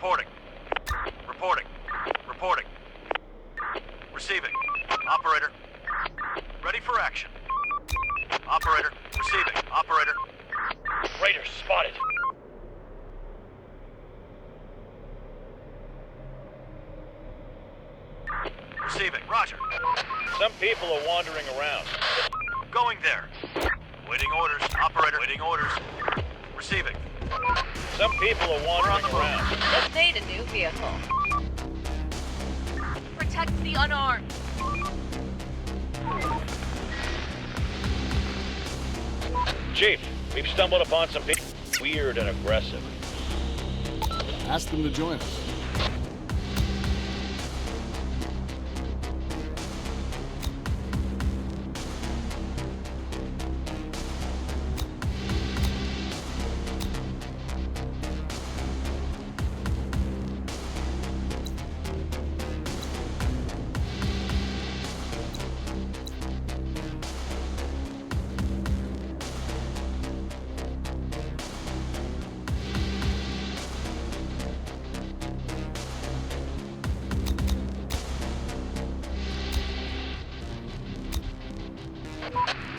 Reporting. Reporting. Reporting. Receiving. Operator. Ready for action. Operator. Receiving. Operator. Raiders spotted. Receiving. Roger. Some people are wandering around. Going there. Waiting orders. Operator. Waiting orders. Receiving. Some people are wandering around. Let's need a new vehicle. Protect the unarmed. Chief, we've stumbled upon some people weird and aggressive. Ask them to join us.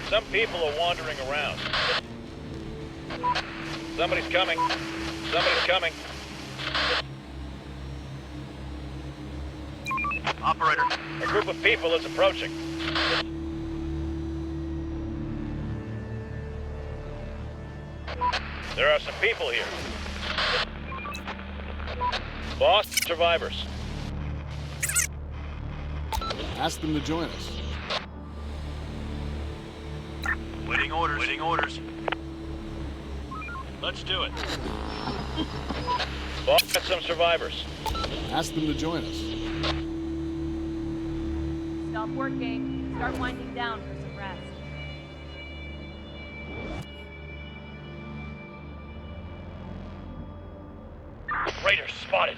Some people are wandering around. Somebody's coming. Somebody's coming. Operator. A group of people is approaching. There are some people here. Boss, survivors. Ask them to join us. Waiting orders. Waiting orders. Let's do it. Boss, got some survivors. Ask them to join us. Stop working. Start winding down for some rest. Raiders spotted.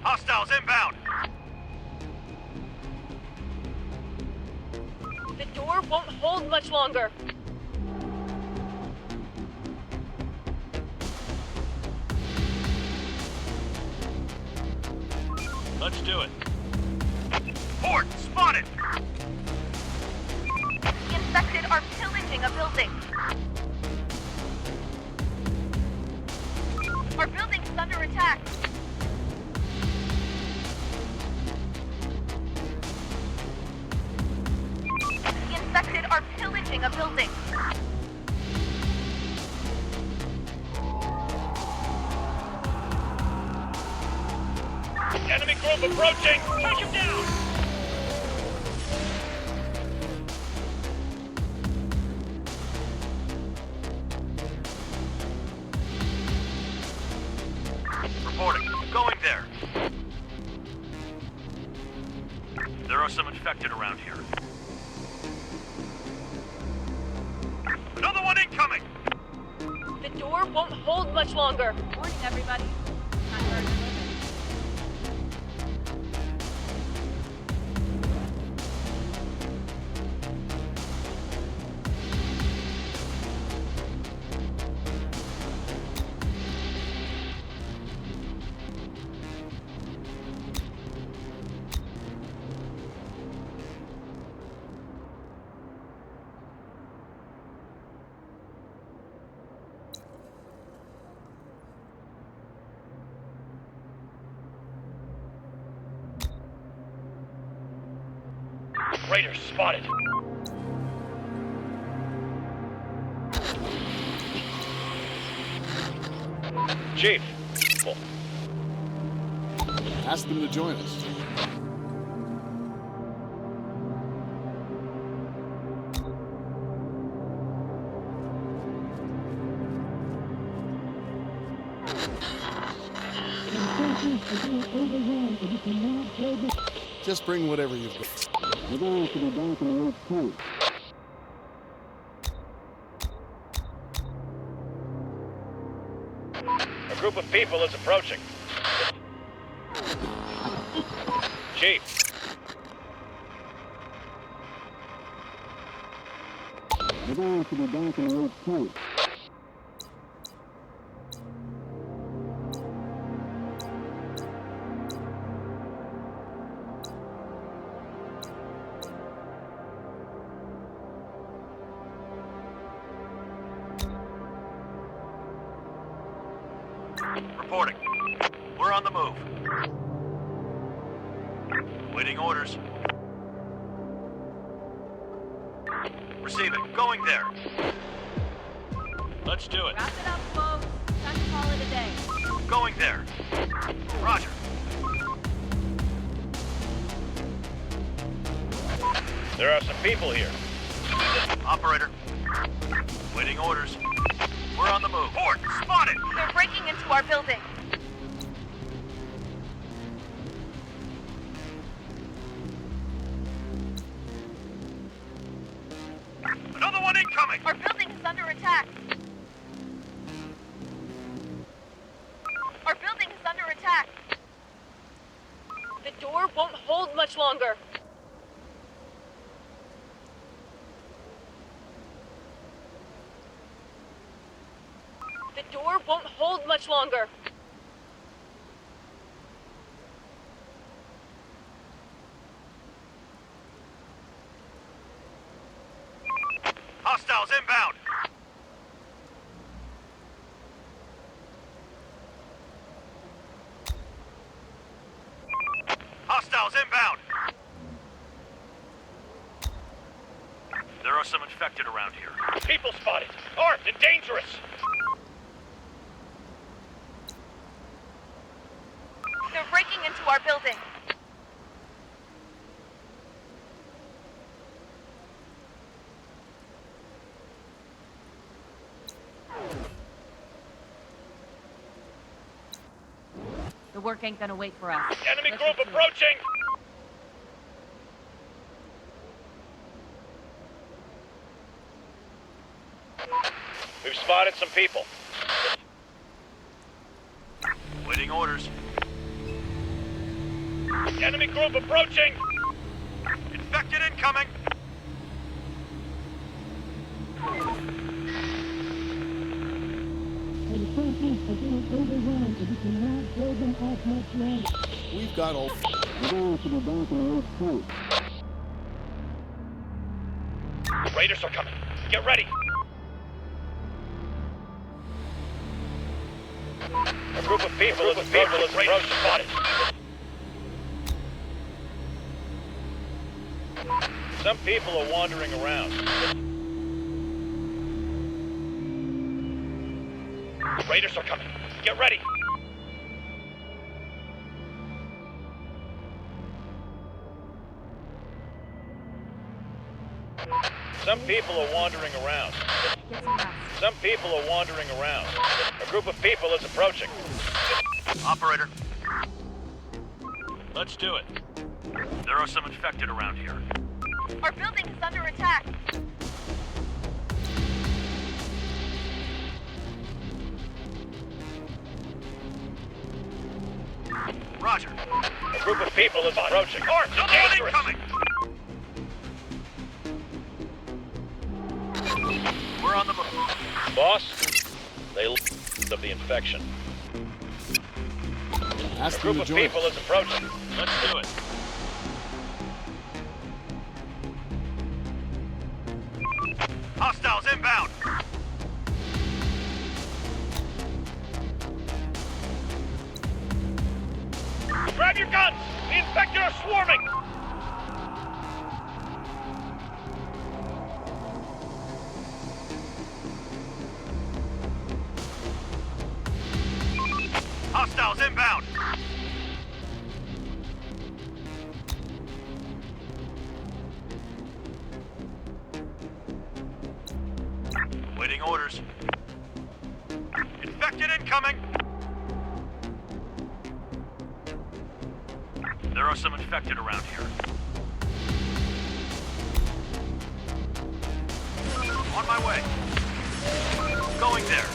Hostiles inbound. The door won't hold much longer. Let's do it. Port spotted. The infected are pillaging a building. Our building's under attack. The infected are pillaging a building. Enemy group approaching! Take him down! Reporting. Going there. There are some infected around here. Another one incoming! The door won't hold much longer. Morning, everybody. Time for a delivery. Raiders spotted. Chief. Ask them to join us. Just bring whatever you've got. A group of people is approaching. Chief. Reporting. We're on the move. Waiting orders. Receiving. Going there. Let's do it. Wrap it up, folks. Time to call it a day. Going there. Roger. There are some people here. Operator. Waiting orders. We're on the move. Port. Spotted. They're breaking into our building. Another one incoming. Our building is under attack. Our building is under attack. The door won't hold much longer. The door won't hold much longer. Hostiles inbound. Hostiles inbound. There are some infected around here. People spotted. Armed and dangerous. They're breaking into our building. The work ain't gonna wait for us. Enemy Let's group get to it. approaching. We've spotted some people. Waiting orders. Enemy group approaching. Infected incoming. We've got all. Raiders are coming. Get ready. A group of people is approaching. Spotted. Some people are wandering around. Raiders are coming. Get ready. Some people are wandering around. Get some rest. Some people are wandering around. A group of people is approaching. Operator. Let's do it. There are some infected around here. Our building is under attack. Roger. A group of people is approaching. Armed and Another one dangerous. incoming. We're on the move. Boss, they of the infection. Ask A them group to of join people us. is approaching. Let's do it. Hostiles inbound. Grab your guns! The infected are swarming! Hostiles inbound. Waiting orders. Infected incoming. There are some infected around here. On my way. Going there.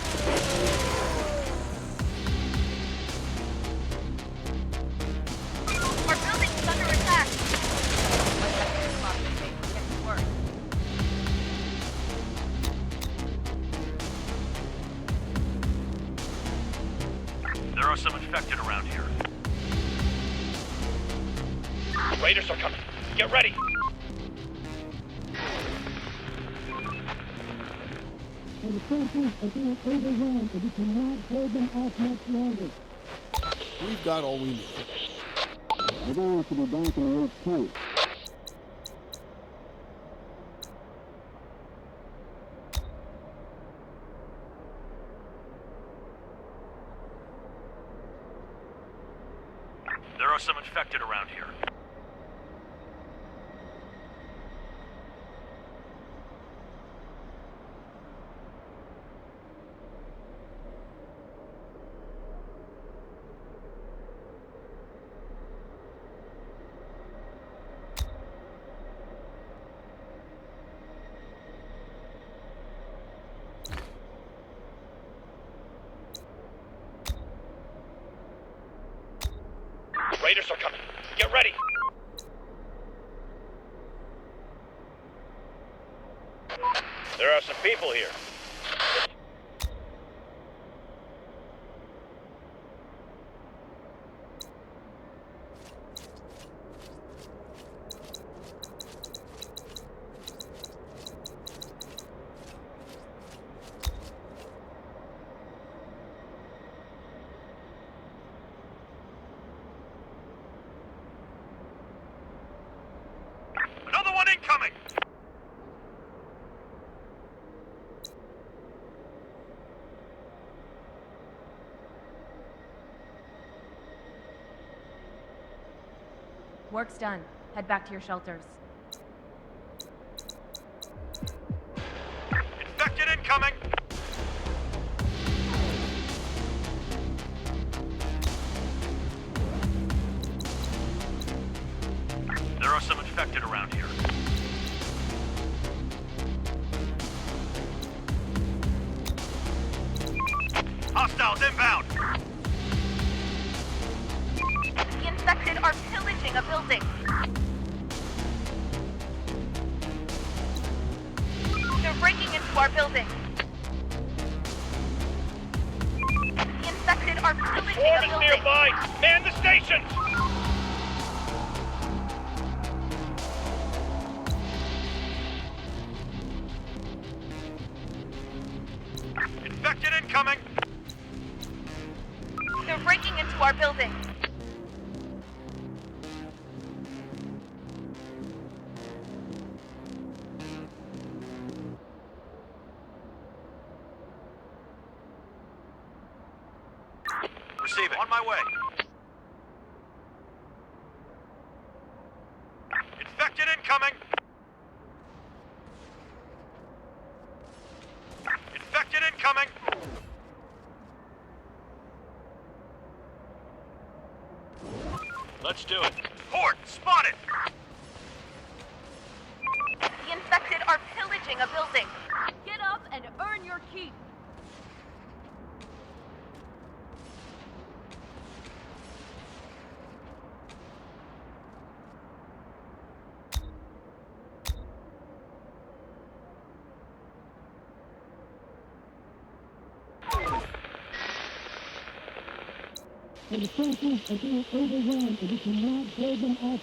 Our building is under attack. Get to work. There are some infected around here. Raiders are coming. Get ready! and the forces are being overwhelmed, and we cannot hold them off much longer. We've got all we need. We're going to be back in Route 2. There are some infected around here. Raiders are coming. Get ready. There are some people here. Another one incoming! Work's done. Head back to your shelters. Infected incoming! There are some infected around here. Hostiles inbound! The infected are pillaging a building. They're breaking into our building. The infected are pillaging Swarm a is building. nearby. Man the stations. Infected incoming! They're breaking into our building. Receiving. On my way. Infected incoming! Infected incoming! Let's do it. Horde, spotted! The infected are pillaging a building. Get up and earn your keep. And the forces are being overwhelmed, and we cannot hold them off.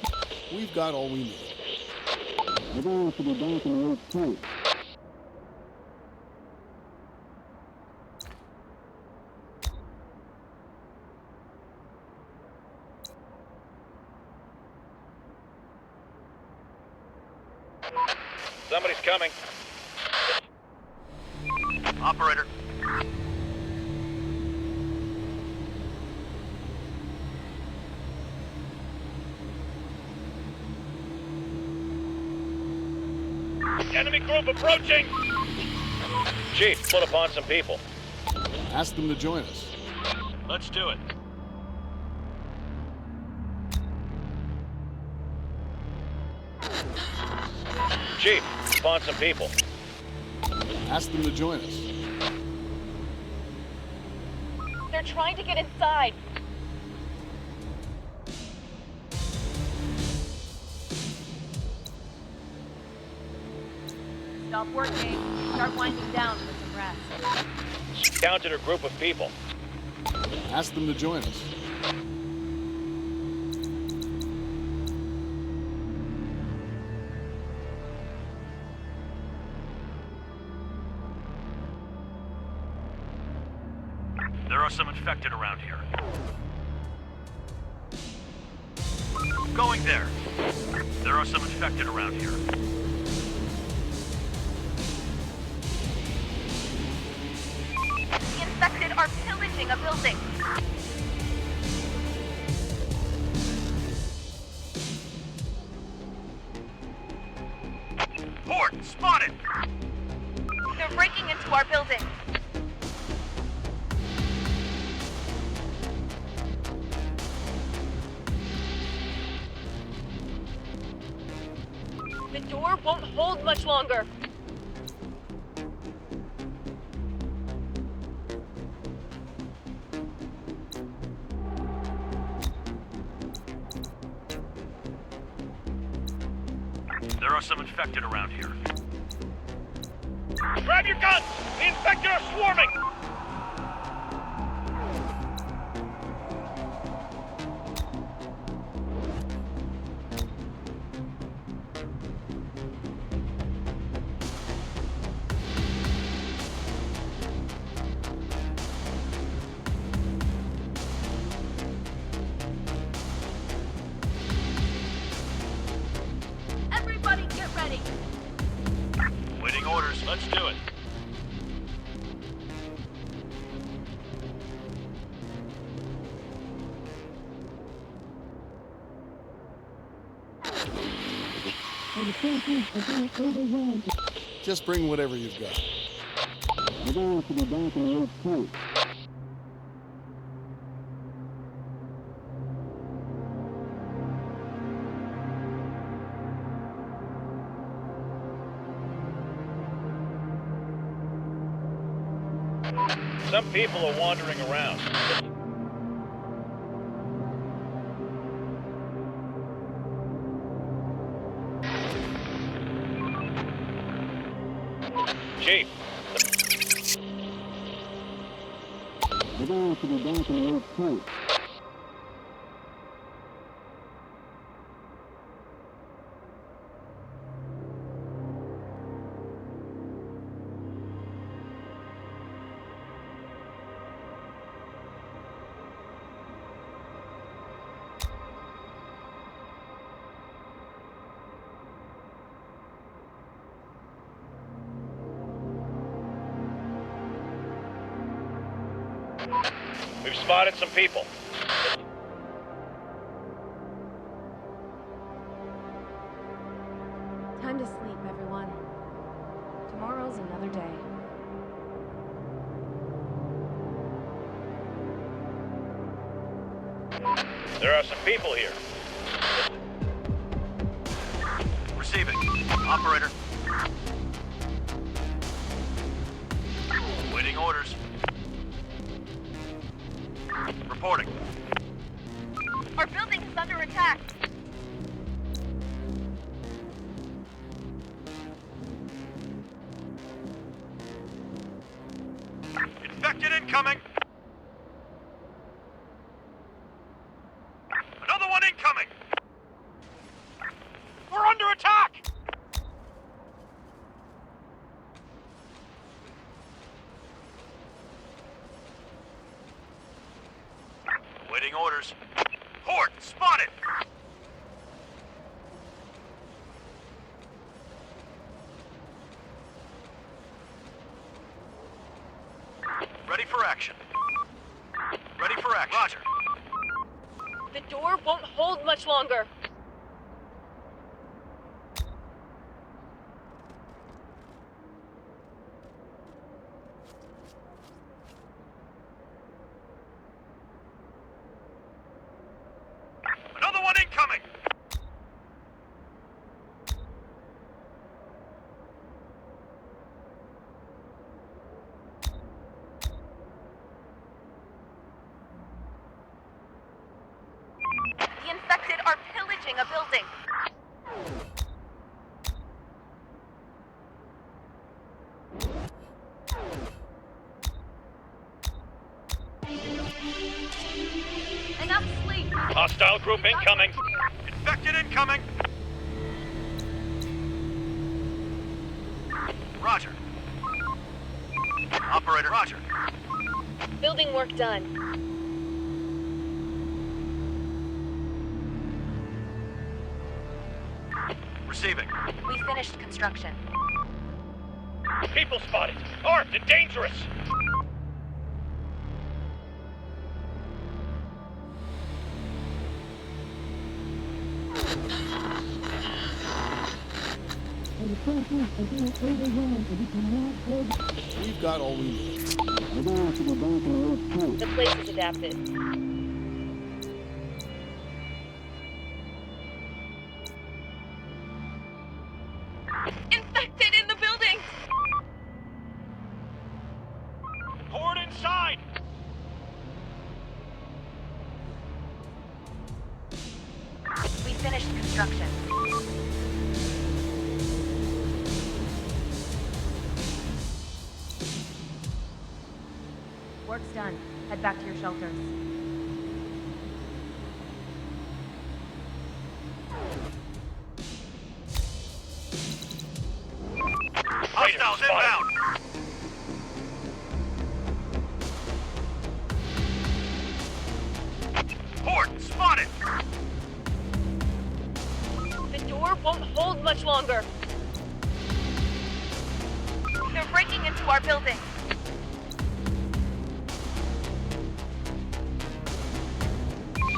We've got all we need. We're going to be back in Route 2. Somebody's coming. Operator. Enemy group approaching. Chief, put upon some people. Ask them to join us. Let's do it. Chief, upon some people. Ask them to join us. They're trying to get inside. Stop working. Start winding down for some rest. Counted a group of people. Ask them to join us. are some infected around here. Going there. There are some infected around here. The infected are pillaging a building. Port spotted! They're breaking into our building. The door won't hold much longer. There are some infected around here. Grab your guns! The infected are swarming! Everybody get ready. Waiting orders. Let's do it. And the forces are being overwhelmed. Just bring whatever you've got. We're going to the back of the point. Some people are wandering around. Chief, We're going to the back of the point. we've spotted some people. Time to sleep, everyone. Tomorrow's another day. There are some people here. Receiving. Operator. Waiting orders. Reporting. Our building is under attack. Infected incoming. Another one incoming. We're under attack. Waiting orders. Port spotted. Ready for action. Ready for action. Roger. The door won't hold much longer. Another one incoming. The infected are pillaging a building. Enough sleep. Hostile group incoming. Infected incoming. Roger. Operator. Roger. Building work done. Receiving. We finished construction. People spotted. Armed and dangerous. And the person is being overrun, and we cannot hold. We've got all we need. We're going to have to go back and look too. The place is adapted. Infected in the building! Poured inside. We finished construction. Work's done. Head back to your shelters. Hostiles inbound. Port spotted. The door won't hold much longer. They're breaking into our building.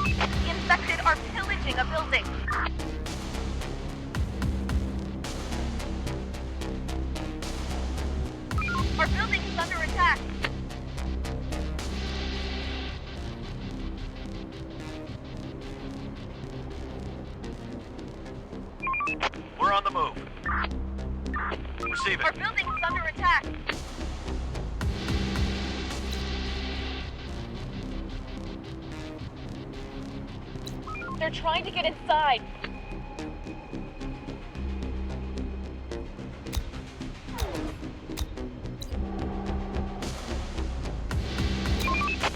The infected are pillaging a building. Our building is under attack. We're on the move. Receiving. Our building is under attack. They're trying to get inside.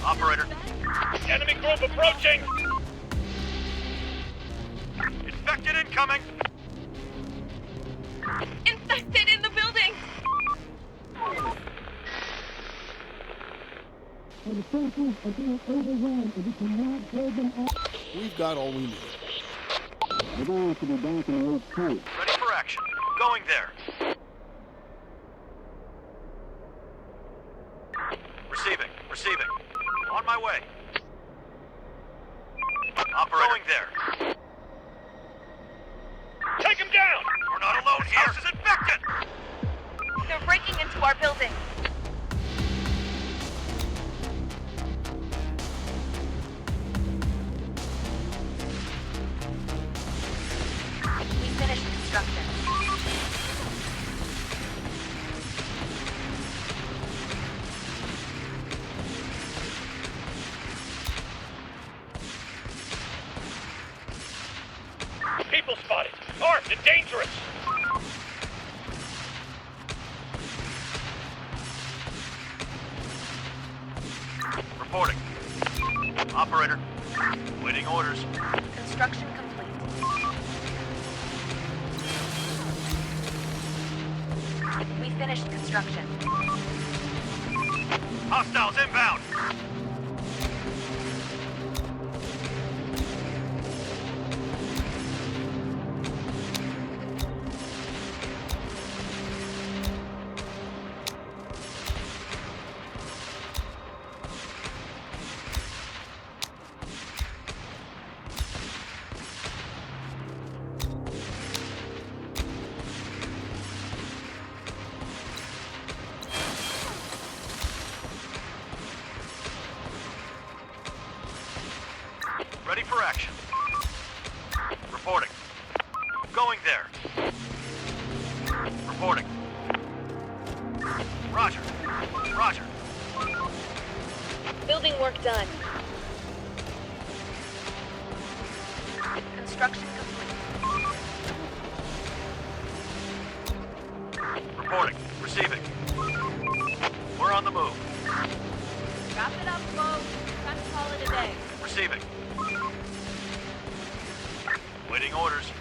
Operator. Enemy group approaching. Infected incoming. Infected in the building! And the person is being overrun, and we cannot hold them off. We've got all we need. We're going to have to go back and look too. Ready for action. Going there. Receiving. Receiving. On my way. Operator. Going there. Take him down. We're not alone here. House is infected. They're breaking into our building. We finished construction. People spotted. Armed and dangerous. Reporting. Operator. Waiting orders. Construction complete. We finished construction. Hostiles inbound. Ready for action. Reporting. Going there. Reporting. Roger. Roger. Building work done. Construction complete. Reporting. Receiving. We're on the move. Wrap it up, folks. Time to call it a day. Receiving. Waiting orders.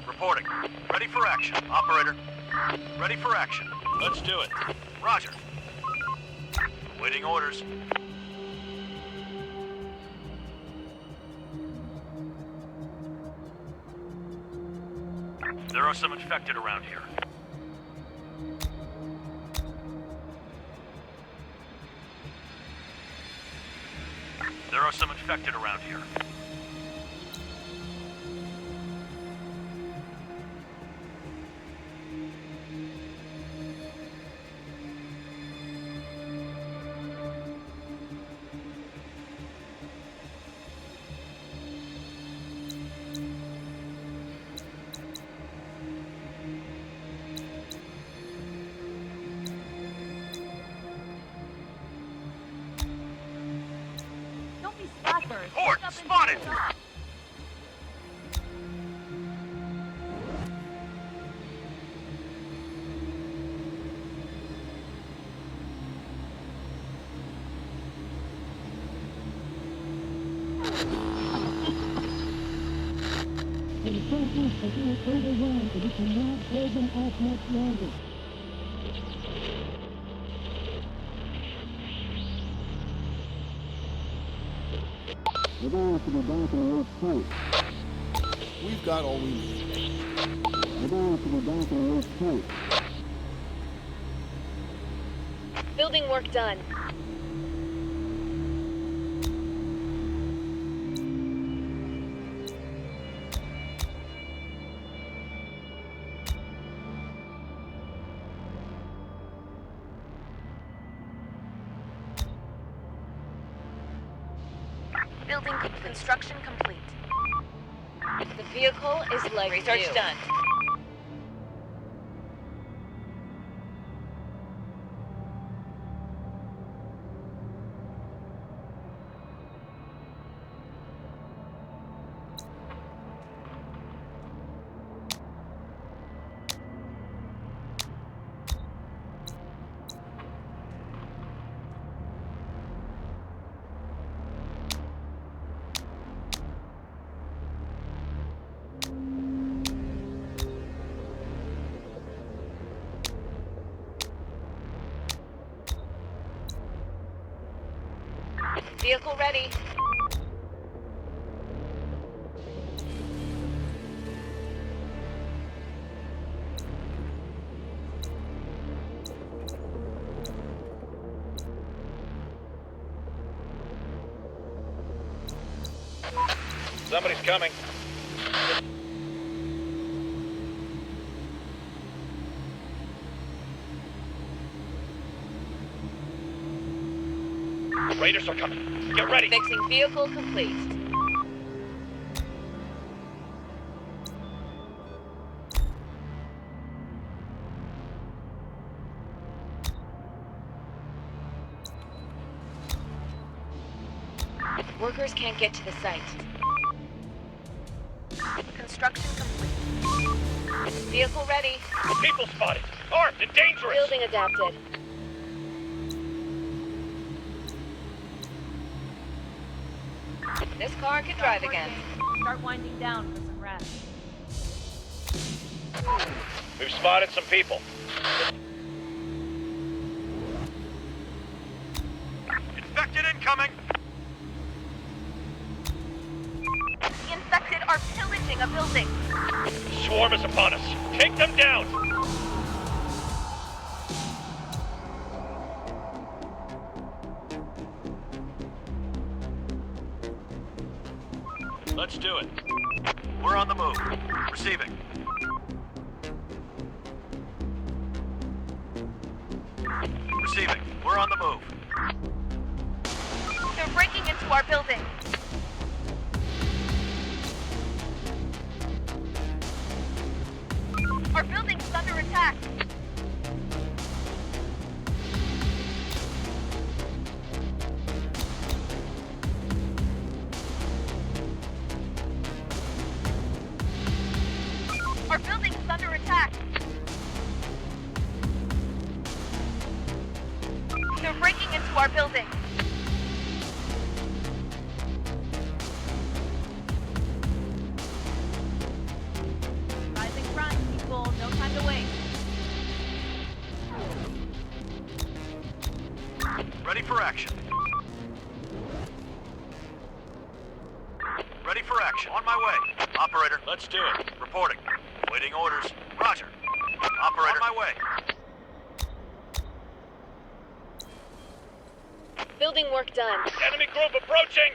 Reporting. Ready for action. Operator. Ready for action. Let's do it. Roger. Waiting orders. There are some infected around here. There are some infected around here. Don't be slackers. Port Look up and spotted. take off. The instructions are being overrun, and we cannot hold them off much longer. We're going to the back of the site. We've got all we need. We're going to the back of the site. Building work done. Building construction complete. The vehicle is like research new. Done. Vehicle ready. Somebody's coming. Raiders are coming. Get ready. Fixing vehicle complete. Workers can't get to the site. Construction complete. Vehicle ready. People spotted. Armed and dangerous. Building adapted. This car can drive again. Start winding down for some rest. We've spotted some people. Infected incoming. The infected are pillaging a building. Swarm is upon us. Take them down. Let's do it. We're on the move. Receiving. Receiving. We're on the move. They're breaking into our building. Our building's under attack. Our building's under attack. They're breaking into our building. my way. Operator, Let's do it. reporting. Waiting orders. Roger. Operator, on my way. Building work done. Enemy group approaching!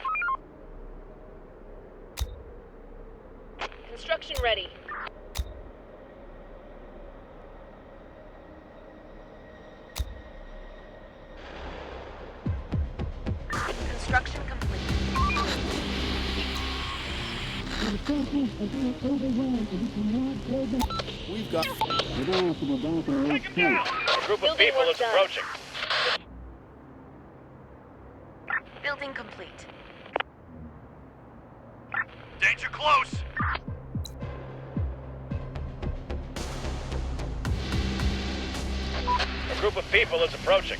Construction ready. Construction complete. The surface is not overwhelmed, and we cannot hold them. We've got... The doors to the balcony Take is him down! closed. A group of Building people work is done. approaching. Building complete. Danger close. A group of people is approaching.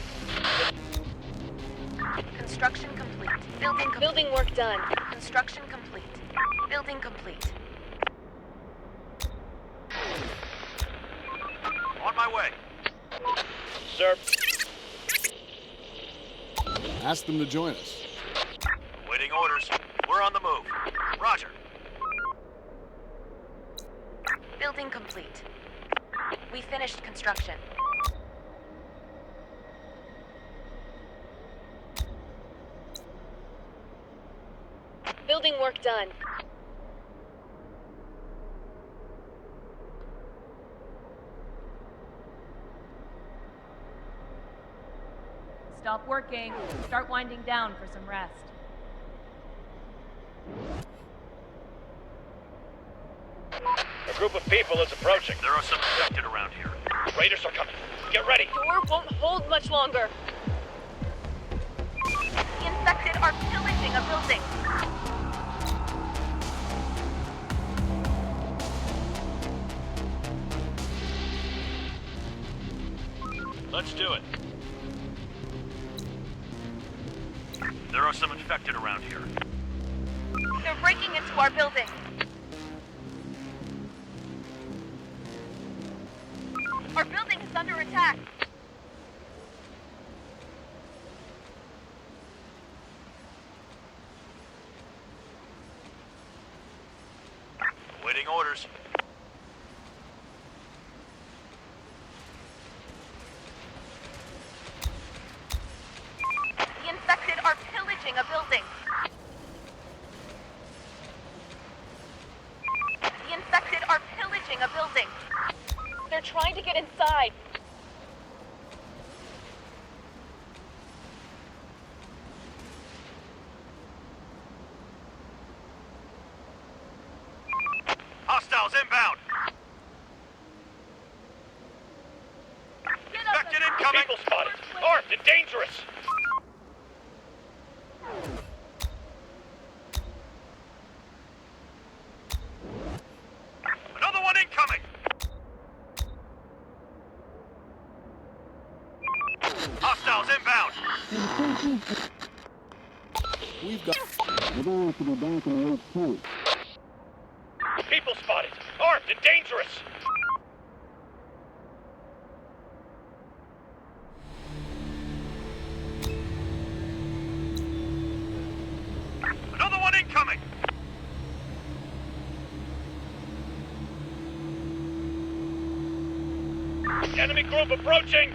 Construction complete. Building work done. Construction complete. Building complete. On my way. Sir, Ask them to join us. Waiting orders. We're on the move. Roger. Building complete. We finished construction. Building work done. Stop working. Start winding down for some rest. a group of people is approaching. There are some infected around here. Raiders are coming. Get ready. Door won't hold much longer. The infected are pillaging a building. Let's do it. There are some infected around here. They're breaking into our building. Our building is under attack. Waiting orders. The infected are pillaging a building. The infected are pillaging a building. They're trying to get inside. Hostiles inbound. Infected incoming. People spotted. Armed and dangerous. Another one incoming. Hostiles inbound. We've got... The doors to the balcony is closed. People spotted. Armed and dangerous. Another one incoming. Enemy group approaching.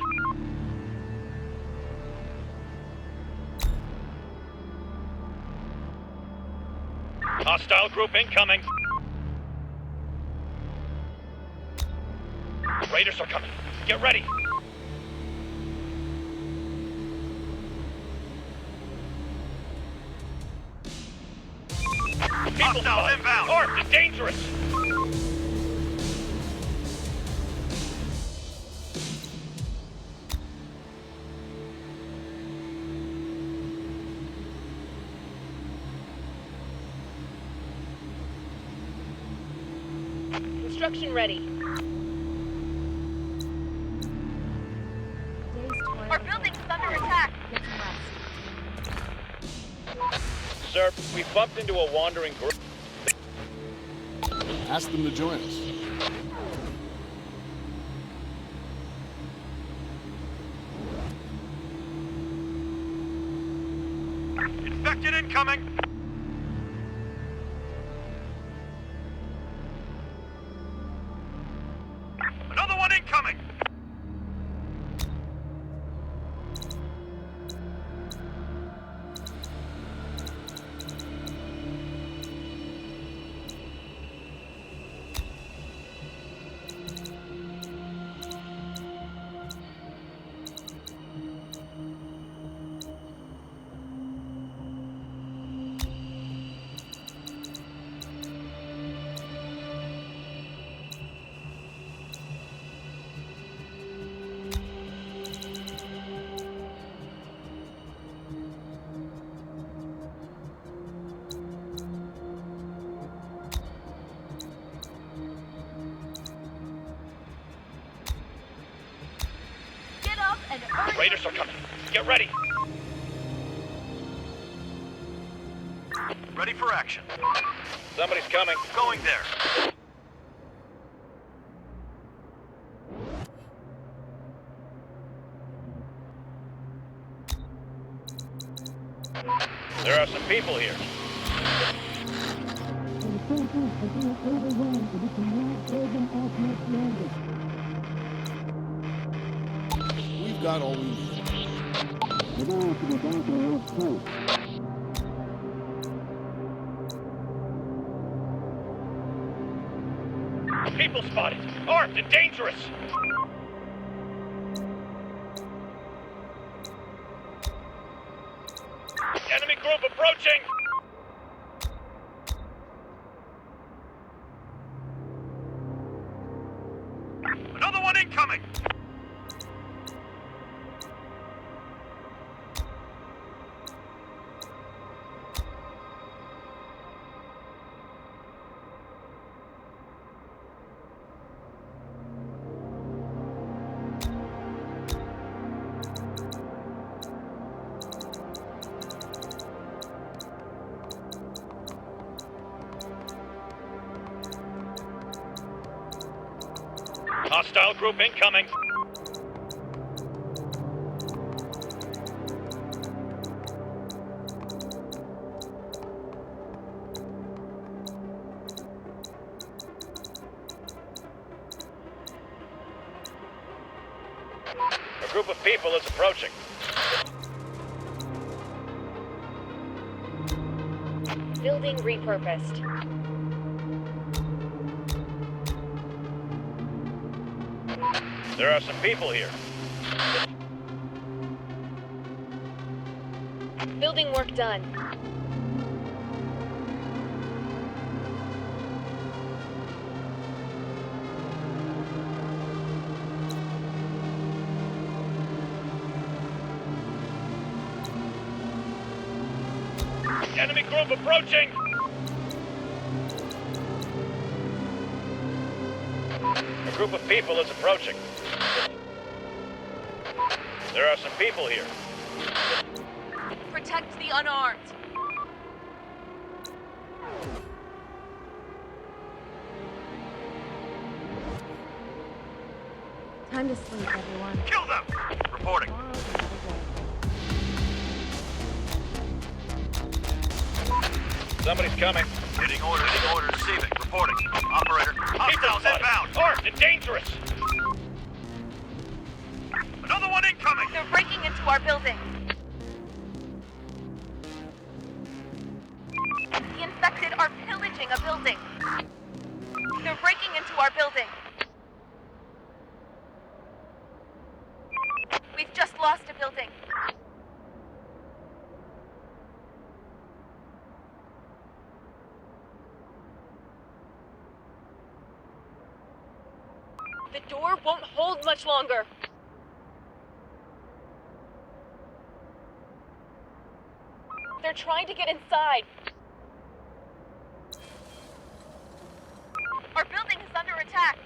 Hostile group incoming. Raiders are coming. Get ready. People Hostiles spotted. inbound. Armed and dangerous. Construction ready. Today's toilet Our is building's over. under attack. Get some rest. Sir, we bumped into a wandering group. Ask them to join us. Infected incoming. Raiders are coming. Get ready. Ready for action. Somebody's coming. Going there. There are some people here. And the soldiers are being overrun, so we cannot hold them off much longer. We've got all we need. We're going to the back of the road, too. People spotted. Armed and dangerous. Enemy group approaching. Another one incoming. Hostile group incoming. A group of people is approaching. Building repurposed. There are some people here. Building work done. Enemy group approaching. A group of people is approaching. There are some people here. Protect the unarmed. Time to sleep, everyone. Kill them. Reporting. Somebody's coming. Getting orders. Getting orders. Receiving. Reporting. Operator. Hostiles inbound. Armed and dangerous. Another one incoming. They're breaking into our building. The infected are pillaging a building. They're breaking into our building. We've just lost a building. The door won't hold much longer. They're trying to get inside. Our building is under attack.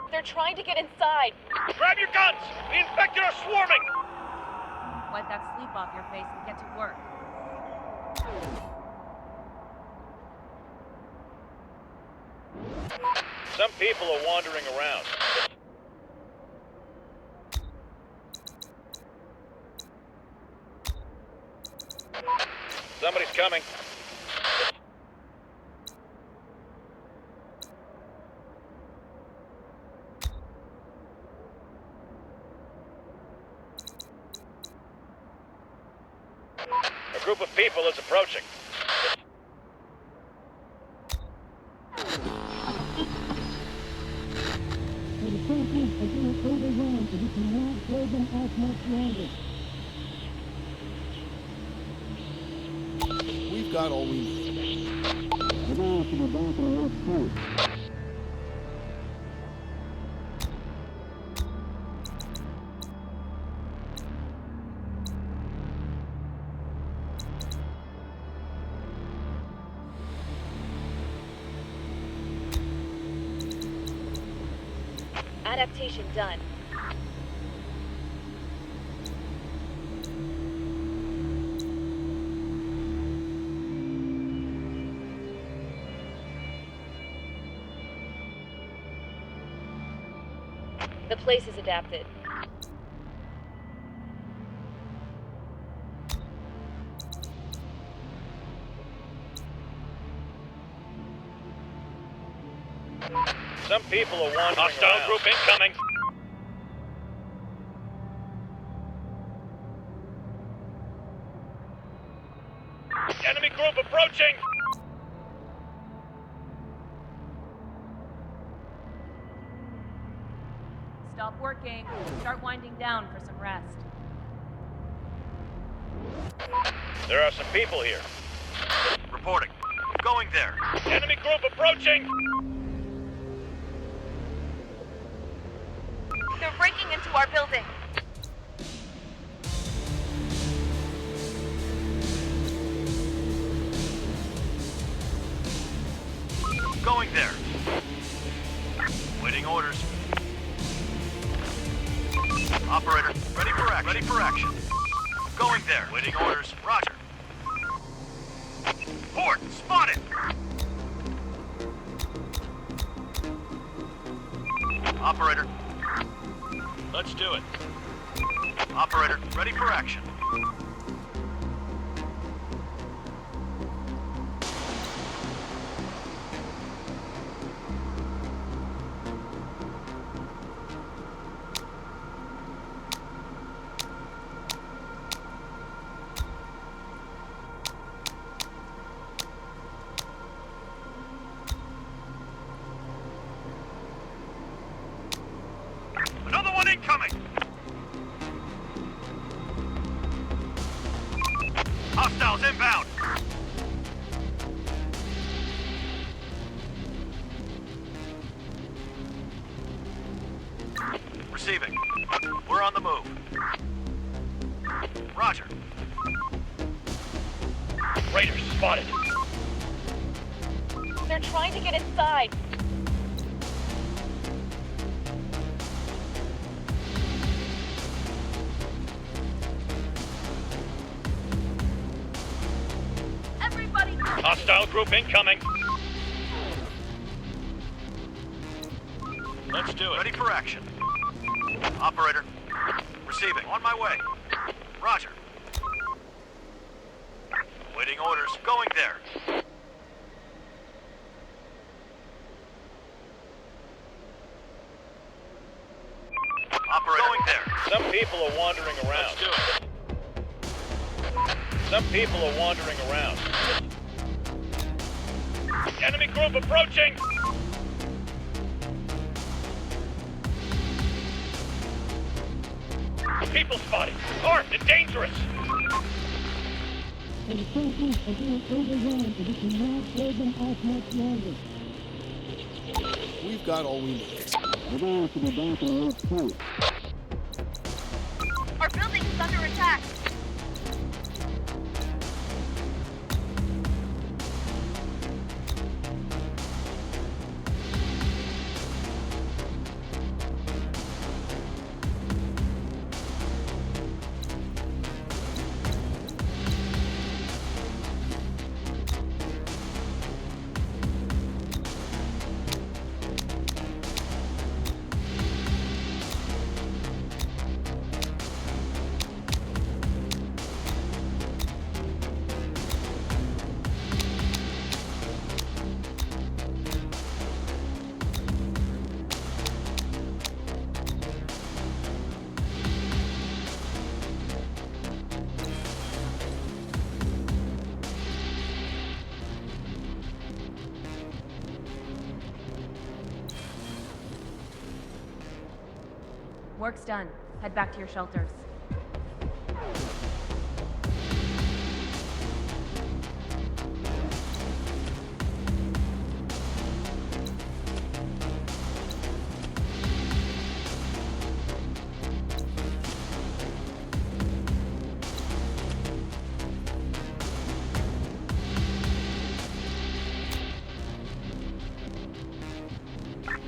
They're trying to get inside. Grab your guns! The infected are swarming! Wipe that sleep off your face and get to work. Some people are wandering around. Somebody's coming. A group of people is approaching. And the soldiers are being overrun, so we cannot hold them off much longer. We've got all we need. We're going to the back of the road, too. Adaptation done. The place is adapted. Some people are wandering Hostile around. group incoming. Enemy group approaching! Stop working. Start winding down for some rest. There are some people here. Reporting. Going there. Enemy group approaching! They're breaking into our building. Going there. Waiting orders. Operator, ready for action. Ready for action. Going there. Waiting orders. Roger. Port, spotted. Operator. Let's do it. Operator, ready for action. Another one incoming! Hostiles inbound! Receiving. We're on the move. Roger. Raiders spotted. They're trying to get inside. Everybody! Hostile group incoming. Let's do it. Ready for action. Operator. Receiving. On my way. Roger. Waiting orders. Going there. Operator. Going there. Some people are wandering around. Let's do it. Some people are wandering around. Enemy group approaching! People spotted. Armed and dangerous. The forces are being overwhelmed, and we cannot hold them off much longer. We've got all we need. We're going to the back of Earth 2. Our building is under attack. Work's done. Head back to your shelters.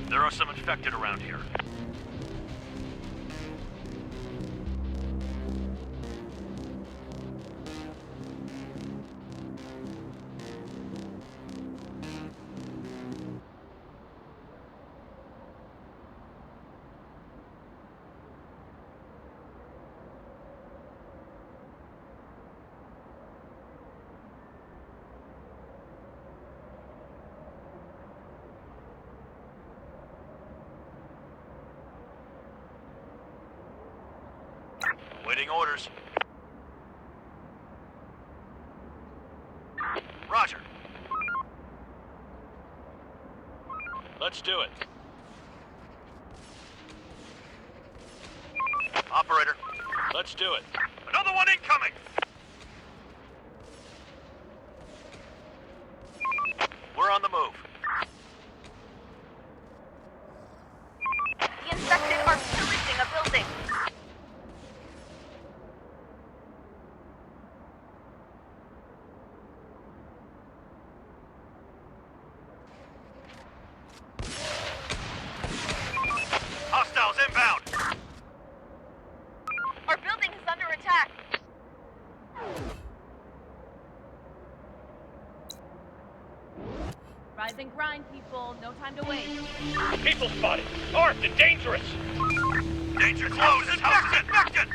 There are some infected around here. Waiting orders. Roger. Let's do it. Operator. Let's do it. Another one incoming! We're on the move. The infected are pillaging a building. Hostiles inbound! Our building is under attack. Rise and grind, people. No time to waste. People spotted. Armed and dangerous. Danger close! This house is infected!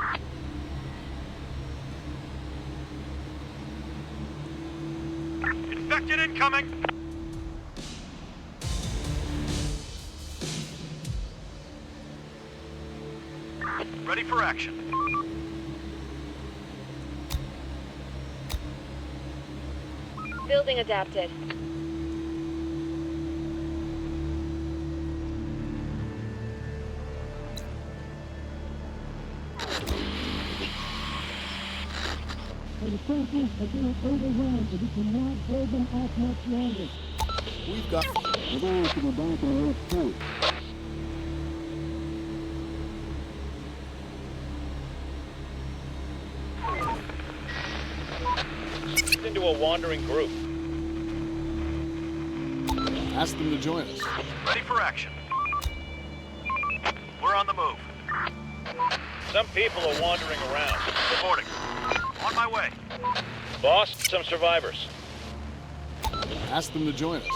Infected incoming! Ready for action. Building adapted. For the forces are being overwhelmed, and we cannot hold them off much longer. We've got. We're going to the back of Earth too. Into a wandering group. Ask them to join us. Ready for action. We're on the move. Some people are wandering around. Reporting. On my way. Boss, some survivors. Ask them to join us.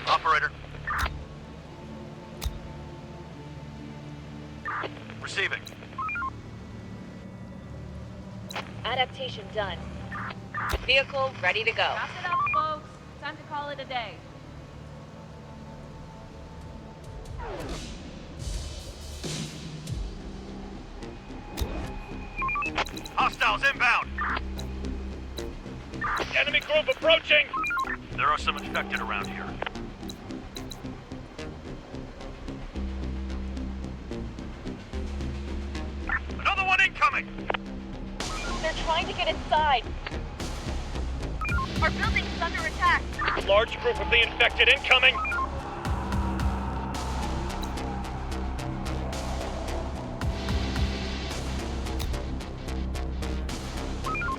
Operator. Receiving. Adaptation done. Vehicle ready to go. Wrap it up, folks. Time to call it a day. Hostiles inbound! Enemy group approaching! There are some infected around here. Another one incoming! They're trying to get inside. Our building is under attack. Large group of the infected incoming!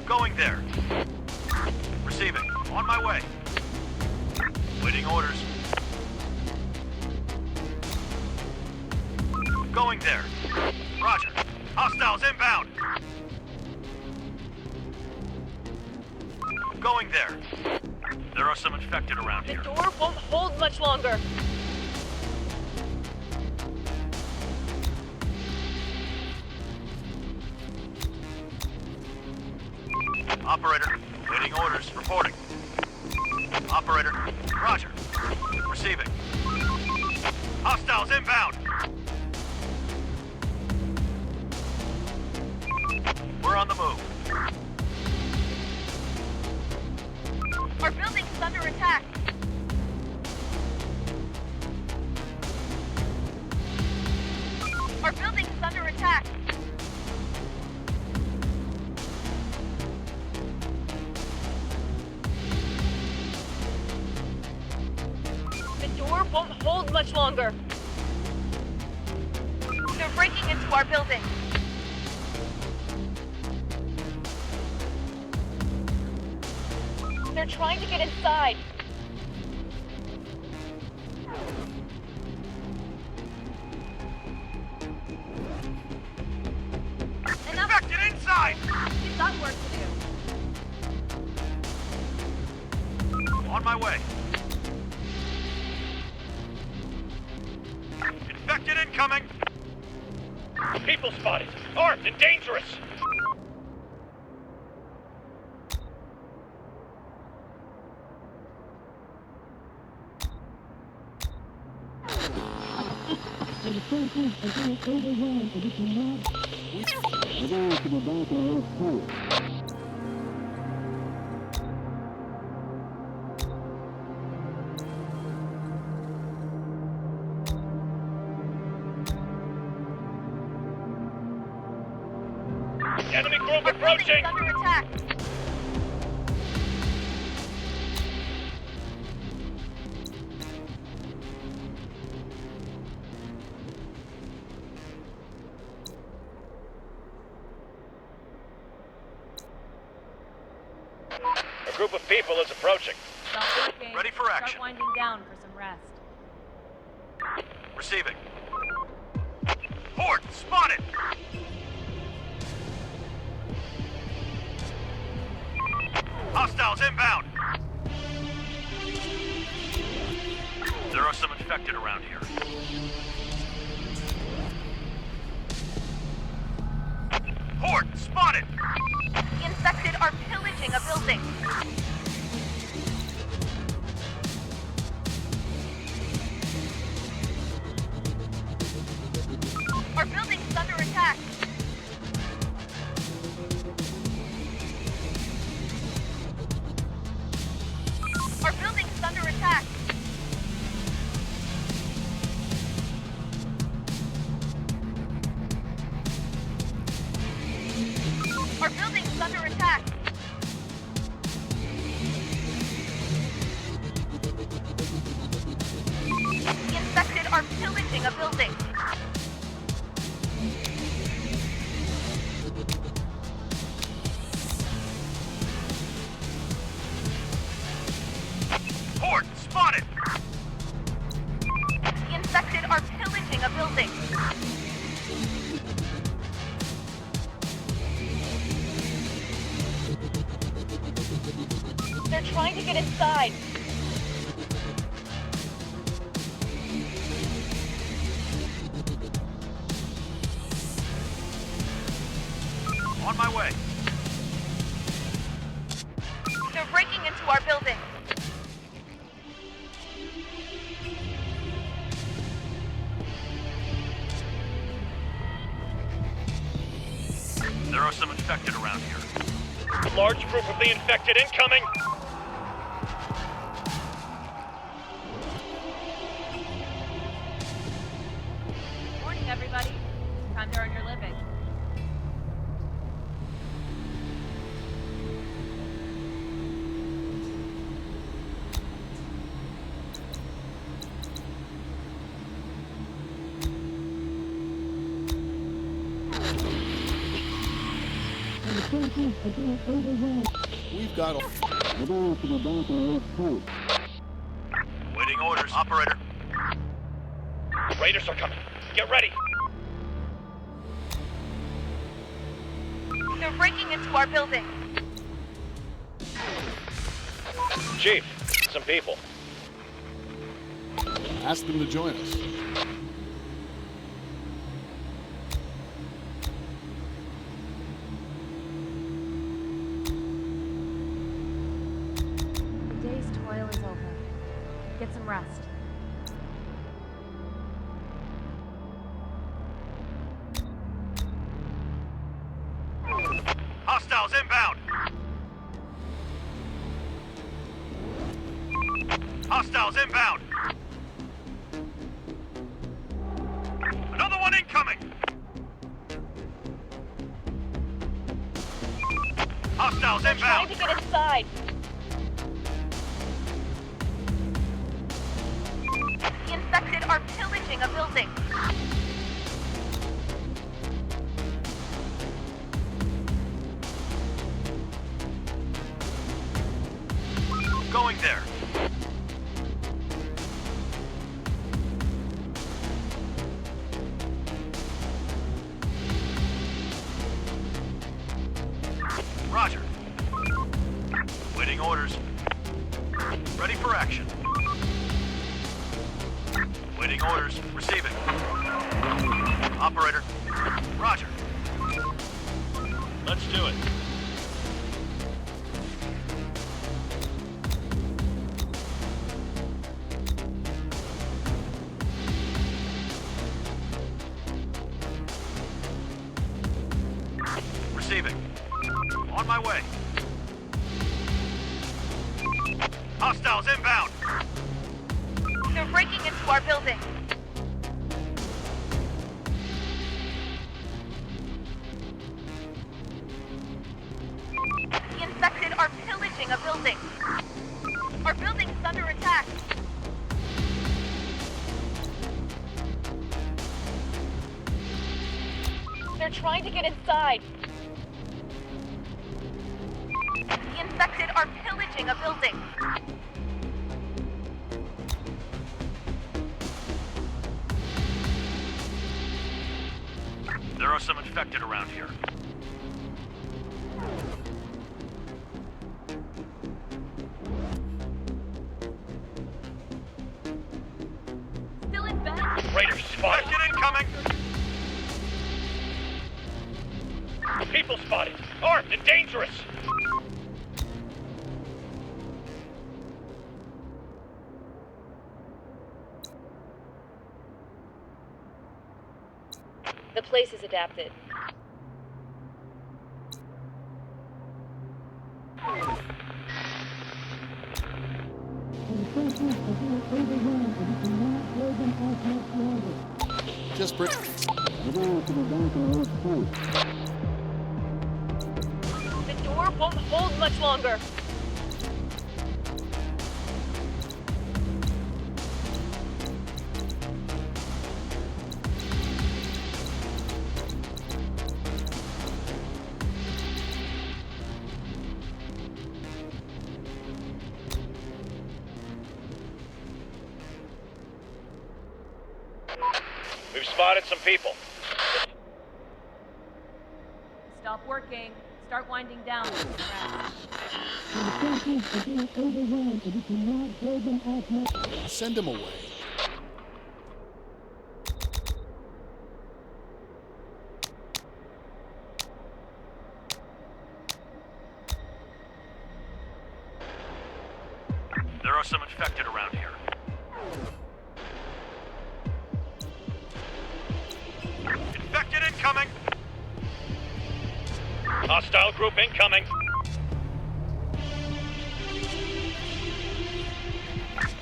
Going there. Receiving. On my way. Waiting orders. Going there. Roger. Hostiles inbound. Going there. There are some infected around The here. door won't hold much longer. Operator, waiting orders, reporting. Operator, roger. Receiving. Hostiles inbound. We're on the move. Our building is under attack. Our building is under attack. The door won't hold much longer. They're breaking into our building. They're trying to get inside. Enough. Infected inside! We've got work to do. On my way. Infected incoming! People spotted. Armed and dangerous. For the forces are being overwhelmed, and we cannot Advance to the back of two. Enemy group Our building approaching! is under attack. A group of people is approaching. Stop working. Ready for action. Start winding down for some rest. Receiving. Horde spotted! Hostiles inbound! There are some infected around here. Horde spotted! The infected are pillaging a building. Our building is under attack. Our building is under attack. Our building is under attack. The infected are pillaging a building. Horde spotted! The infected are pillaging a building. They're trying to get inside. On my way. They're breaking into our building. There are some infected around here. A large group of the infected incoming! Morning, everybody. Time to earn your living. And the forces are being overwhelmed. We've got a... Advance to the back of two. Waiting orders, operator. Raiders are coming. Get ready! They're breaking into our building. Chief, some people. Ask them to join us. The day's toil is over. Get some rest. Hostiles inbound! Hostiles inbound! Another one incoming! Hostiles They're trying inbound! to get inside. The infected are pillaging a building. Going there. Roger. Waiting orders. Ready for action. Waiting orders. Receiving. Operator. Roger. Let's do it. Receiving. On my way. Hostiles inbound. They're breaking into our building. The infected are pillaging a building. Our building is under attack. They're trying to get inside. The infected are pillaging a building. There are some infected around here. Still in bed? Raiders spotted. Infected incoming. People spotted. Armed and dangerous. The place is adapted. Just bring. The door won't hold much longer. We've spotted some people. Stop working. Start winding down for some rest. The forces are being overwhelmed and we cannot hold them off much. Send him away. There are some infected around here. Infected incoming. Hostile group incoming.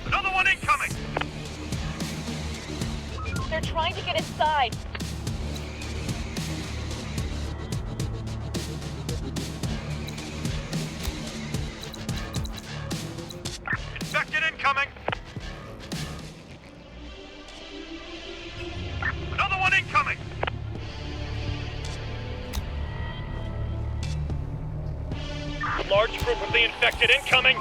Another one incoming. They're trying to get inside. Infected incoming. Another one incoming. Large group of the infected incoming.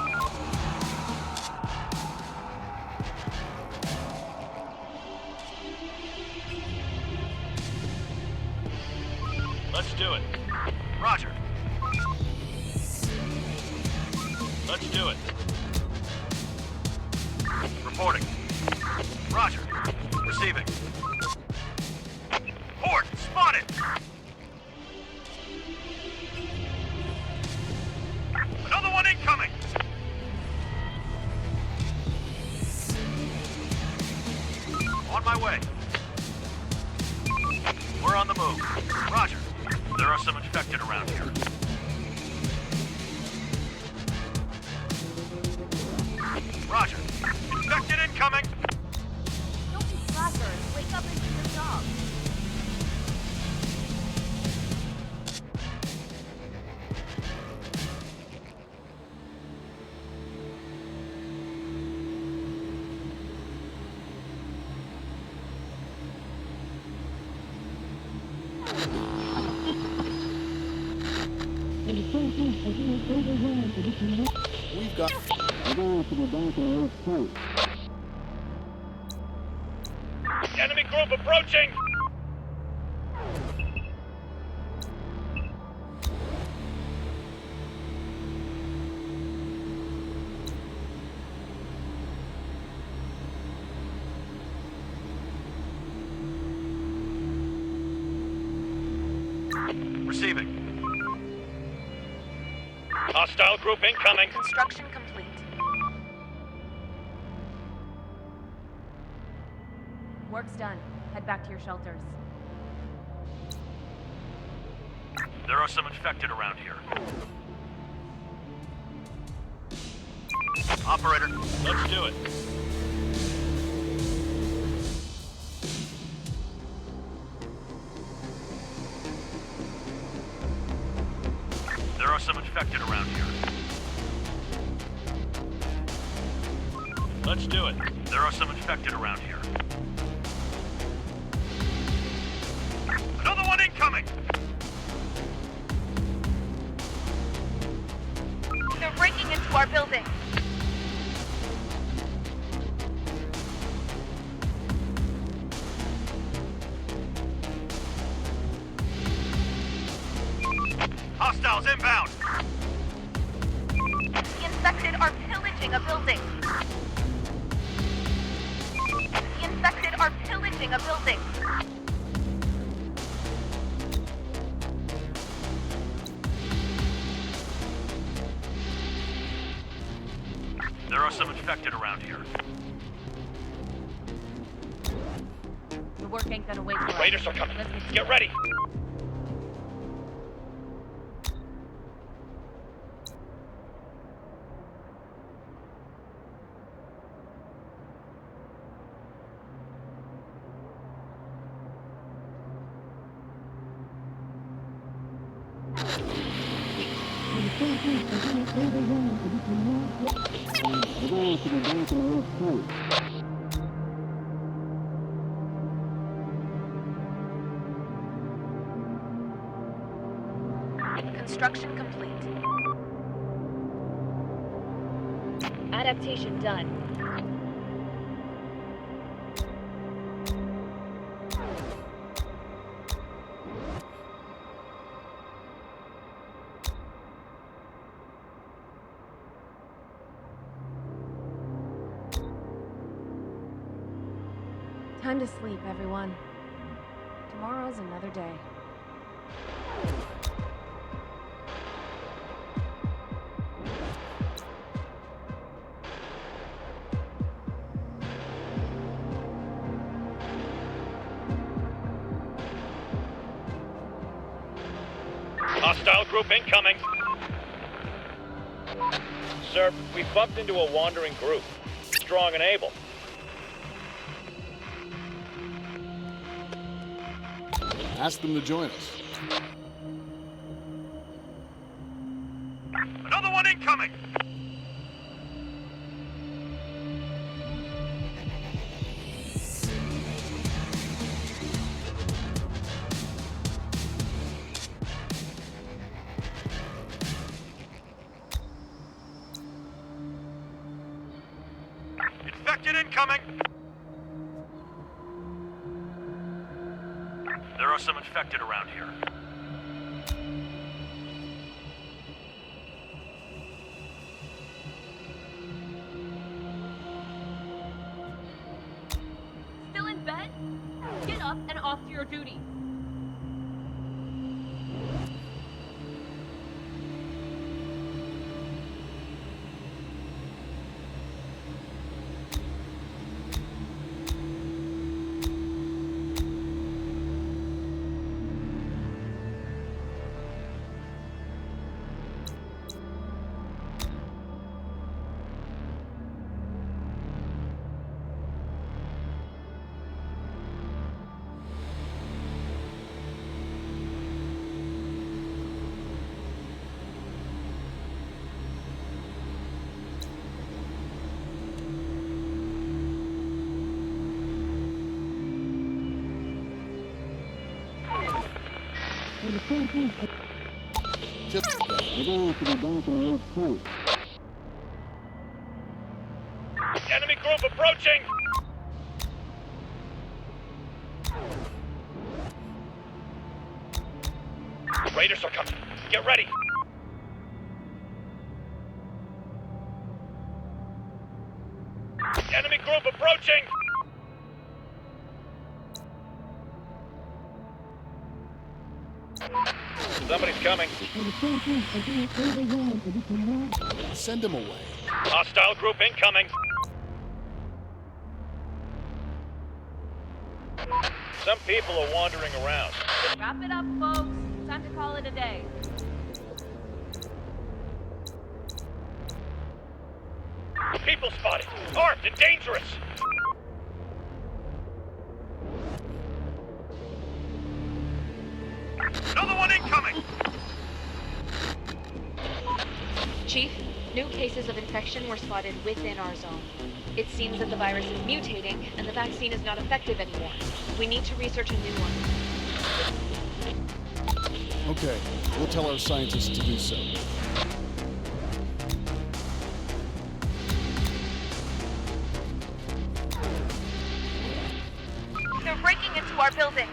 Let's do it. Roger. Let's do it. Reporting. Roger. Receiving. Horde spotted. Another one incoming. On my way. We're on the move. Roger. There are some infected around here. Roger. Infected incoming. Don't be slackers. Wake up and do your job. And the forces are being overwhelmed and we cannot We've got. go to the back of our point. Enemy group approaching. Receiving. Hostile group incoming. Construction complete. Work's done. Head back to your shelters. There are some infected around here. Operator, Let's do it. there are some infected around here. Let's do it. There are some infected around here. Another one incoming! They're breaking into our building. Hostiles inbound! The infected are pillaging a building. The infected are pillaging a building. There are some infected around here. The work ain't gonna wait for us. Raiders are coming. Let's Get ready. Construction complete. Adaptation done. Time to sleep, everyone. Tomorrow's another day. Hostile group incoming. Sir, we bumped into a wandering group. Strong and able. Ask them to join us. Another one incoming! Infected incoming! There are some infected around here. Still in bed? Get up and off to your duty. Just Enemy group approaching. Raiders are coming. Get ready. Enemy group approaching. Somebody's coming. send them away. Hostile group incoming. Some people are wandering around. Wrap it up, folks. Time to call it a day. People spotted. Armed and dangerous. Another one incoming! Chief, new cases of infection were spotted within our zone. It seems that the virus is mutating, and the vaccine is not effective anymore. We need to research a new one. Okay, we'll tell our scientists to do so. They're breaking into our building.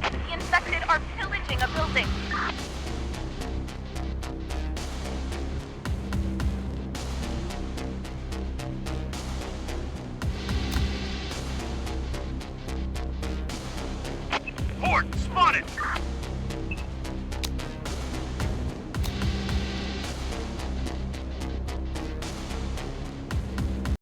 The infected are pillaging a building. Horde, spotted!